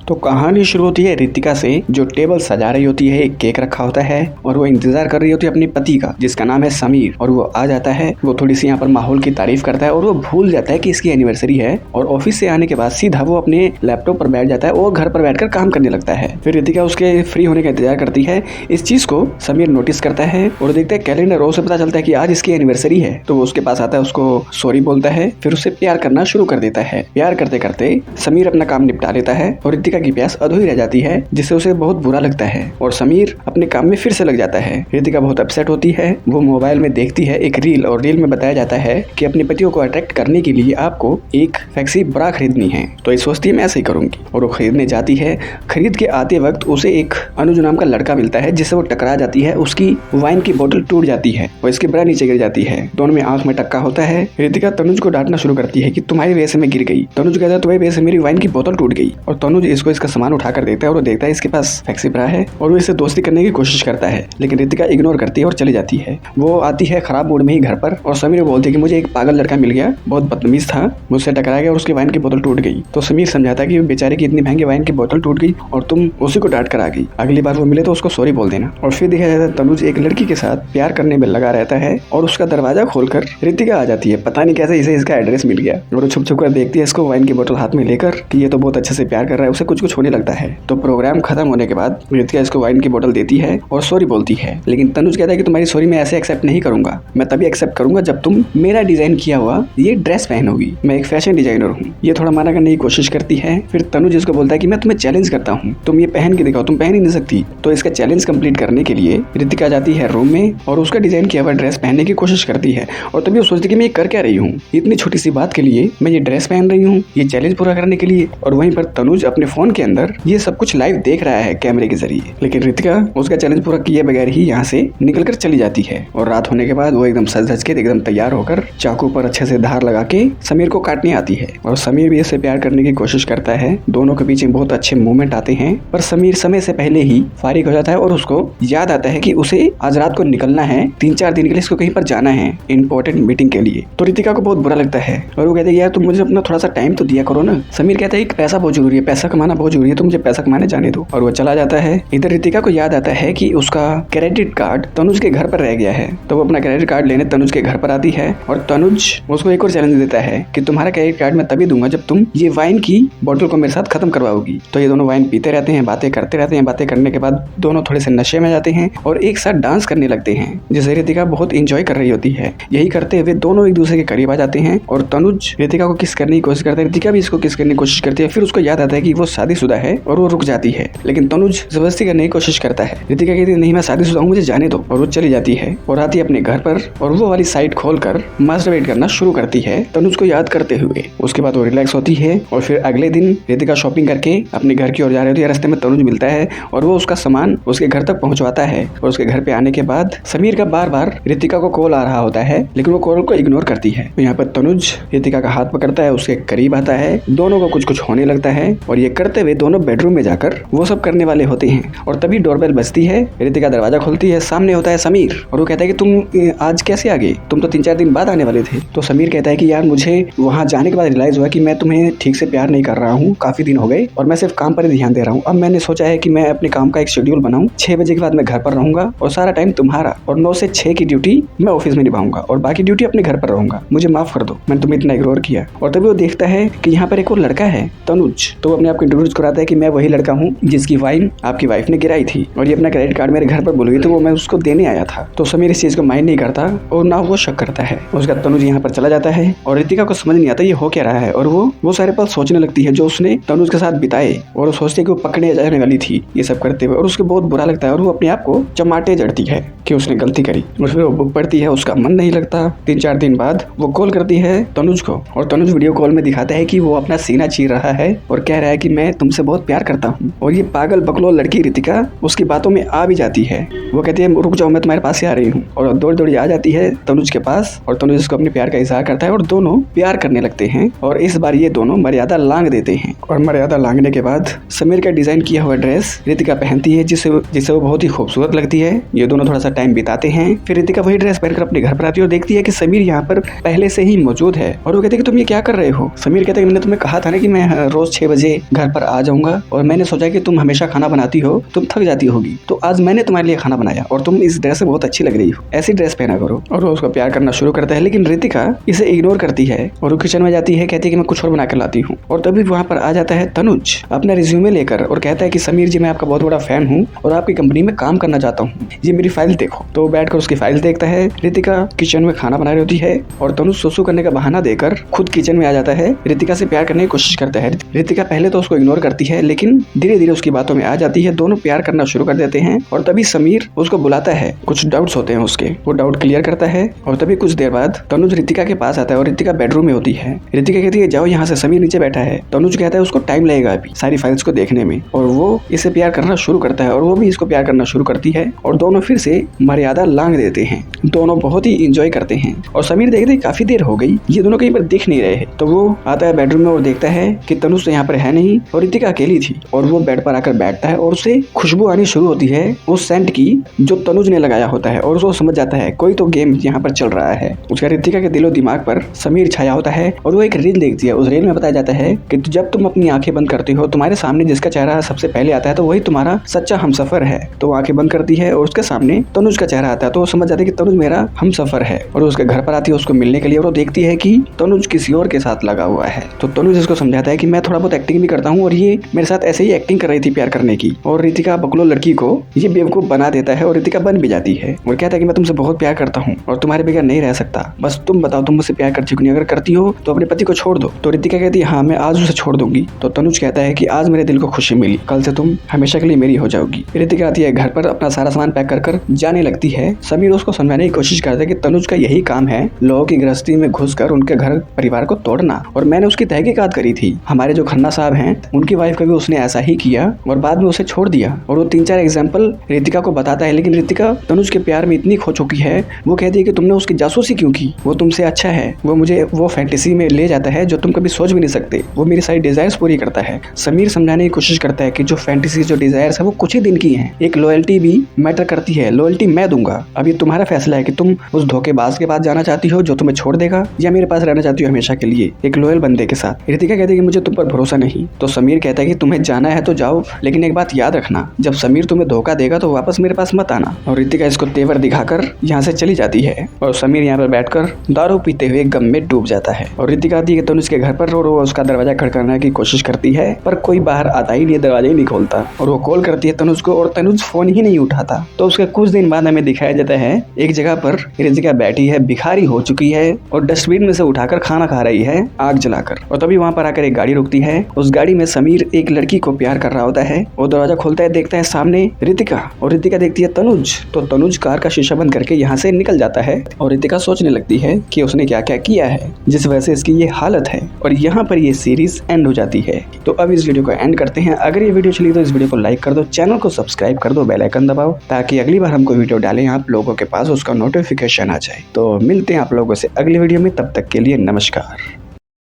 तो कहानी शुरू होती है रितिका से, जो टेबल सजा रही होती है। एक केक रखा होता है और वो इंतजार कर रही होती है अपने पति का, जिसका नाम है समीर। और वो आ जाता है, वो थोड़ी सी यहाँ पर माहौल की तारीफ करता है और वो भूल जाता है कि इसकी एनिवर्सरी है। और ऑफिस से आने के बाद सीधा वो अपने लैपटॉप पर बैठ जाता है और घर पर बैठकर काम करने लगता है। फिर रितिका उसके फ्री होने का इंतजार करती है। इस चीज को समीर नोटिस करता है और देखता है कैलेंडर, और उसे पता चलता है कि आज इसकी एनिवर्सरी है। तो वो उसके पास आता है, उसको सॉरी बोलता है, फिर उससे प्यार करना शुरू कर देता है। प्यार करते करते समीर अपना काम निपटा लेता है और रितिका की प्यास अधूरी रह जाती है, जिससे उसे बहुत बुरा लगता है और समीर अपने काम में फिर से लग जाता है। रितिका बहुत अपसेट होती है। वो मोबाइल में देखती है एक रील, और रील में बताया जाता है कि अपने पतियों को अट्रैक्ट करने के लिए आपको एक फैक्सी ब्रा खरीदनी है। तो ये सोचती है मैं ऐसे ही करूंगी, और वो खरीदने जाती है। खरीद के आते वक्त उसे एक अनुज नाम का लड़का मिलता है, जिससे वो टकरा जाती है। उसकी वाइन की बोतल टूट जाती है और इसकी ब्रा नीचे गिर जाती है। दोनों में आंख में टक्का होता है। रितिका तनुज को डांटना शुरू करती है कि तुम्हारी वजह से मैं गिर गई। तनुज कहता है तुम्हारी वजह से मेरी वाइन की बोतल टूट गई। और तनुज इसका सामान उठा कर देता है और वो देखता है इसके पास फैक्सी ब्रा है, और वो इससे दोस्ती करने की कोशिश करता है, लेकिन रितिका इग्नोर करती है और चली जाती है। वो आती है खराब मूड में ही घर पर, और समीर बोलती है कि मुझे एक पागल लड़का मिल गया, बहुत बदतमीज था, मुझसे टकरा गया और उसकी वाइन की बोतल टूट गई। तो समीर समझाता है कि बेचारे की इतनी महंगी वाइन की बोतल टूट गई और तुम उसी को डांट कर आ गई, अगली बार वो मिले तो उसको सॉरी बोल देना। और फिर देखा जाता है तनुज एक लड़की के साथ प्यार करने में लगा रहता है और उसका दरवाजा खोलकर रितिका आ जाती है। पता नहीं कैसे इसे इसका एड्रेस मिल गया, और छुप छुप कर देखती है इसको वाइन की बोतल हाथ में लेकर कि ये तो बहुत अच्छे से प्यार कर रहा है। उसे कुछ होने लगता है। तो प्रोग्राम खत्म होने के बाद रितिका इसको वाइन की बोतल देती है और सॉरी बोलती है, लेकिन तनुज कहता है कि तुम्हारी सॉरी मैं ऐसे एक्सेप्ट नहीं करूंगा। मैं तभी एक्सेप्ट करूंगा जब तुम मेरा डिजाइन किया हुआ ये ड्रेस पहनोगी। मैं एक फैशन डिजाइनर हूँ। ये थोड़ा मना करने की कोशिश करती है। फिर तनुज इसको बोलता है कि मैं तुम्हें चैलेंज करता हूँ, तुम ये पहन के दिखाओ, तुम पहन ही नहीं सकती। तो इसका चैलेंज कंप्लीट करने के लिए रितिका जाती है रूम में और उसका डिजाइन किया हुआ ड्रेस पहनने की कोशिश करती है। और तभी वो सोचती है कि मैं ये कर क्या रही हूँ, इतनी छोटी सी बात के लिए मैं ये ड्रेस पहन रही हूँ, ये चैलेंज पूरा करने के लिए। और वहीं पर तनुज अपने फोन के अंदर ये सब कुछ लाइव देख रहा है कैमरे के जरिए, लेकिन रितिका उसका चैलेंज पूरा किए बगैर ही यहाँ से निकलकर चली जाती है। और रात होने के बाद वो एकदम सज धज के एकदम तैयार होकर चाकू पर अच्छे से धार लगा के समीर को काटने आती है। और समीर भी इससे प्यार करने की कोशिश करता है। दोनों के बीच में बहुत अच्छे मूवमेंट आते हैं, पर समीर समय से पहले ही फारिग हो जाता है और उसको याद आता है कि उसे आज रात को निकलना है, 3-4 दिन के लिए इसको कहीं पर जाना है इंपॉर्टेंट मीटिंग के लिए। तो रितिका को बहुत बुरा लगता है और वो कहते हैं यार तुम मुझे अपना थोड़ा सा टाइम तो दिया करो ना। समीर कहता है कि पैसा बहुत जरूरी है, पैसा कमाना बहुत जरूरी है, तो मुझे पैसा कमाने जाने दो। और वो चला जाता है। इधर रितिका को याद आता है कि उसका क्रेडिट कार्ड तनुज के घर पर रह गया है। तो वो अपना क्रेडिट कार्ड लेने तनुज के घर पर आती है और तनुज उसको एक और चैलेंज देता है कि तुम्हारा क्रेडिट कार्ड मैं तभी दूंगा जब तुम ये वाइन की बोतल को मेरे साथ खत्म करवाओगी। तो ये दोनों वाइन पीते रहते हैं, बातें करते रहते हैं। बातें करने के बाद दोनों थोड़े से नशे में जाते हैं और एक साथ डांस करने लगते हैं, जिसे रितिका बहुत इंजॉय कर रही होती है। यही करते हुए दोनों एक दूसरे के करीब आ जाते हैं और तनुज रितिका को किस करने की कोशिश करता है, रितिका भी इसको किस करने की कोशिश करती है। फिर उसको याद आता है कि वो शादीशुदा है और वो रुक जाती है, लेकिन तनुज जबरदस्ती करने की कोशिश करता है। रितिका कहती है नहीं मैं शादीशुदा हूँ, मुझे जाने दो। और वो चली जाती है और आती है अपने घर पर और वो वाली साइट खोलकर मास्टरबेट करना शुरू करती है तनुज को याद करते हुए। उसके बाद वो रिलैक्स होती है और फिर अगले दिन रितिका शॉपिंग करके अपने घर की ओर जा रही होती है। रास्ते में तनुज मिलता है और वो उसका सामान उसके घर तक पहुंचवाता है। और उसके घर पे आने के बाद समीर का बार बार रितिका को कॉल आ रहा होता है, लेकिन वो कॉल को इग्नोर करती है। तो यहाँ पर तनुज रितिका का हाथ पकड़ता है, उसके करीब आता है, दोनों को कुछ होने लगता है। और ये करते हुए दोनों बेडरूम में जाकर वो सब करने वाले होते हैं। और तभी डोरबेल बजती है। रितिका दरवाजा खोलती है, सामने होता है समीर और वो कहता है कि तुम आज कैसे आ गए, तुम तो 3-4 दिन बाद आने वाले थे। तो समीर कहता है कि यार मुझे वहाँ जाने के बाद रियलाइज हुआ कि मैं तुम्हें ठीक से प्यार नहीं कर रहा हूँ, काफी दिन हो गए और मैं सिर्फ काम पर ही ध्यान दे रहा हूँ। अब मैंने सोचा है कि मैं अपने काम का एक शेड्यूल बनाऊँ, 6 बजे के बाद मैं घर पर रहूंगा और सारा टाइम तुम्हारा, और 9 से 6 की ड्यूटी मैं ऑफिस में निभाऊंगा और बाकी ड्यूटी अपने घर पर रहूंगा, मुझे माफ कर दो, मैंने तुम्हें इतना इग्नोर किया। और तभी वो देखता है कि यहाँ पर एक और लड़का है तनुज। तो वो अपने आप को इंट्रोड्यूस कराता है कि मैं वही लड़का हूँ जिसकी वाइन आपकी वाइफ ने गिराई थी और ये अपना क्रेडिट कार्ड मेरे घर पर भूल गई, तो वो मैं उसको देने आया था। तो समीर इस चीज को माइंड नहीं करता और ना वो शक करता है। उसका तनुज यहाँ पर चला जाता है और रितिका को समझ नहीं आता ये हो क्या रहा है, और वो सारे पल सोचने लगती है जो उसने तनुज के साथ बिताए, और वो सोचती है कि वो पकड़े जाने वाली थी ये सब करते हुए, और उसको बहुत बुरा लगता है और वो अपने आप को चमाटे जड़ती है कि उसने गलती करी। और फिर वो बुक पढ़ती है, उसका मन नहीं लगता। 3-4 दिन बाद वो कॉल करती है तनुज को और तनुज वीडियो कॉल में दिखाता है कि वो अपना सीना चीर रहा है और कह रहा है कि मैं तुमसे बहुत प्यार करता हूँ। और ये पागल बकलो लड़की रितिका उसकी बातों में आ भी जाती है। वो कहती है रुक जाओ मैं तुम्हारे पास ही आ रही हूँ, और दौड़ दौड़ी आ जाती है तनुज के पास और तनुज इसको अपने प्यार का इजहार करता है और दोनों प्यार करने लगते हैं। और इस बार ये दोनों मर्यादा लांघ देते हैं और मर्यादा लांघने के बाद समीर का डिजाइन किया हुआ ड्रेस रितिका पहनती है, जिससे वो बहुत ही खूबसूरत लगती है। ये दोनों थोड़ा सा टाइम बिताते हैं। फिर रितिका वही ड्रेस पहनकर अपने घर पर आती है और देखती है कि समीर यहाँ पर पहले से ही मौजूद है। और वो कहते हैं कि तुम ये क्या कर रहे हो। समीर कहते हैं कि मैंने तुम्हें कहा था ना कि मैं रोज 6 बजे घर पर पर आ जाऊंगा और मैंने सोचा कि तुम हमेशा खाना बनाती हो, तुम थक जाती होगी, तो आज मैंने तुम्हारे लिए खाना बनाया और तुम इस ड्रेस से बहुत अच्छी लग रही हो, ऐसी ड्रेस पहना करो। और वो उसको प्यार करना शुरू करता है, लेकिन रितिका इसे इग्नोर करती है और वो किचन में जाती है, कहती है कि मैं कुछ और बना कर लाती हूँ। और तभी वहाँ पर आ जाता है तनुज अपना रिज्यूमे लेकर और कहता है कि समीर जी, मैं आपका बहुत बड़ा फैन हूँ और आपकी कंपनी में काम करना चाहता हूँ, ये मेरी फाइल देखो। तो वो बैठकर उसकी फाइल देखता है। रितिका किचन में खाना बना रही होती है और तनुज सुसु करने का बहाना देकर खुद किचन में आ जाता है। रितिका से प्यार करने की कोशिश करता है। रितिका पहले तो उसको इग्नोर करती है, लेकिन धीरे धीरे उसकी बातों में आ जाती है, दोनों प्यार करना शुरू कर देते हैं। और तभी समीर उसको बुलाता है, कुछ डाउट्स होते हैं उसके, वो डाउट क्लियर करता है। और तभी कुछ देर बाद तनुज रितिका के पास आता है और रितिका बेडरूम में होती है। रितिका कहती है जाओ यहाँ से, समीर नीचे बैठा है। तनुज कहता है उसको टाइम लगेगा अभी सारी फाइल्स को देखने में, और वो इसे प्यार करना शुरू करता है और वो भी इसको प्यार करना शुरू करती है और दोनों फिर से मर्यादा लांघ देते हैं। दोनों बहुत ही एंजॉय करते हैं और समीर देखते काफी देर हो गई, ये दोनों कहीं पर दिख नहीं रहे हैं। तो वो आता है बेडरूम में और देखता है कि तनुज तो यहाँ पर है नहीं और रितिका अकेली थी। और वो बेड पर आकर बैठता है और उसे खुशबू आनी शुरू होती है उस सेंट की जो तनुज ने लगाया होता है, और वो समझ जाता है कोई तो गेम यहाँ पर चल रहा है। उसका रितिका के दिलो दिमाग पर समीर छाया होता है और वो एक रील देखती है। उस रील में बताया जाता है कि जब तुम अपनी आंखें बंद करती हो, तुम्हारे सामने जिसका चेहरा सबसे पहले आता है तो वही तुम्हारा सच्चा हमसफर है। तो आंखें बंद करती है और उसके सामने तनुज का चेहरा आता है, तो वो समझ जाती है कि तनुज मेरा हमसफर है। और उसके घर पर आती है उसको मिलने के लिए और वो देखती है कि तनुज किसी और के साथ लगा हुआ है। तो तनुज इसको समझाता है कि मैं थोड़ा बहुत एक्टिंग भी करता हूँ और ये मेरे साथ ऐसे ही एक्टिंग कर रही थी प्यार करने की। और रितिका बकलो लड़की को ये बेवकूफ बना देता है और रितिका बन भी जाती है और कहता है कि मैं तुमसे बहुत प्यार करता हूँ और तुम्हारे बगैर नहीं रह सकता, बस तुम बताओ तुम मुझसे प्यार करती हो नहीं, अगर करती हो तो अपने पति को छोड़ दो। तो रितिका कहती है हाँ मैं आज उसे छोड़ दूंगी। तो तनुज कहता है कि आज मेरे दिल को खुशी मिली, कल से तुम हमेशा के लिए मेरी हो जाओगी। रितिका आती है घर पर, अपना सारा सामान पैक कर जाने लगती है। समीर उसको समझाने की कोशिश करता है कि तनुज का यही काम है, लोगों की गृहस्थी में घुसकर उनके घर परिवार को तोड़ना, और मैंने उसकी तहकीकात करी थी। हमारे जो खन्ना साहब हैं उनकी वाइफ का भी उसने ऐसा ही किया और बाद में उसे छोड़ दिया। और वो 3-4 एग्जाम्पल रितिका को बताता है, लेकिन रितिका तनुज के प्यार में इतनी खो चुकी है, वो कहती है कि तुमने उसकी जासूसी क्यों की, वो तुमसे अच्छा है, वो मुझे वो फैंटेसी में ले जाता है जो तुम कभी सोच भी नहीं सकते, वो मेरी सारी डिजायर्स पूरी करता है। समीर समझाने की कोशिश करता है कि जो फैंटेसी जो डिजायर्स है वो कुछ ही दिन की हैं, एक लॉयल्टी भी मैटर करती है, लॉयल्टी मैं दूंगा, अब ये तुम्हारा फैसला है कि तुम उस धोखेबाज के पास जाना चाहती हो जो तुम्हें छोड़ देगा, या मेरे पास रहना चाहती हो हमेशा के लिए एक लॉयल बंदे के साथ। रितिका कहती है कि मुझे तुम पर भरोसा नहीं। तो समीर कहता है कि तुम्हें जाना है तो जाओ, लेकिन एक बात याद रखना, जब समीर तुम्हें धोखा देगा तो वापस मेरे पास मत आना। और रितिका इसको तेवर दिखाकर यहाँ से चली जाती है और समीर यहाँ पर बैठकर दारू पीते हुए गम में डूब जाता है। और रितिका आती है तनुज के घर पर और वो उसका दरवाजा खड़काने की कोशिश करती है, पर कोई बाहर आता ही नहीं, दरवाजा ही नहीं खोलता। और वो कॉल करती है तनुज को और तनुज फोन ही नहीं उठाता। तो उसके कुछ दिन बाद हमें दिखाया जाता है एक जगह पर रितिका बैठी है, भिखारी हो चुकी है और डस्टबिन में से उठाकर खाना खा रही है आग जलाकर। और तभी वहाँ पर आकर एक गाड़ी रुकती है, उस गाड़ी में समीर एक लड़की को प्यार कर रहा होता है। वो दरवाजा खोलता है, देखता है सामने रितिका, और रितिका देखती है तनुज। तो तनुज कार का शीशा बंद करके यहाँ से निकल जाता है और रितिका सोचने लगती है कि उसने क्या क्या किया है जिस वजह से इसकी ये हालत है। और यहाँ पर ये सीरीज एंड हो जाती है। तो अब इस वीडियो को एंड करते हैं। अगर ये वीडियो चली तो इस वीडियो को लाइक कर दो, चैनल को सब्सक्राइब कर दो, बेल आइकन दबाओ, ताकि अगली बार हम कोई वीडियो डालें आप लोगों के पास उसका नोटिफिकेशन आ जाए। तो मिलते हैं आप लोगों से अगली वीडियो में, तब तक के लिए नमस्कार।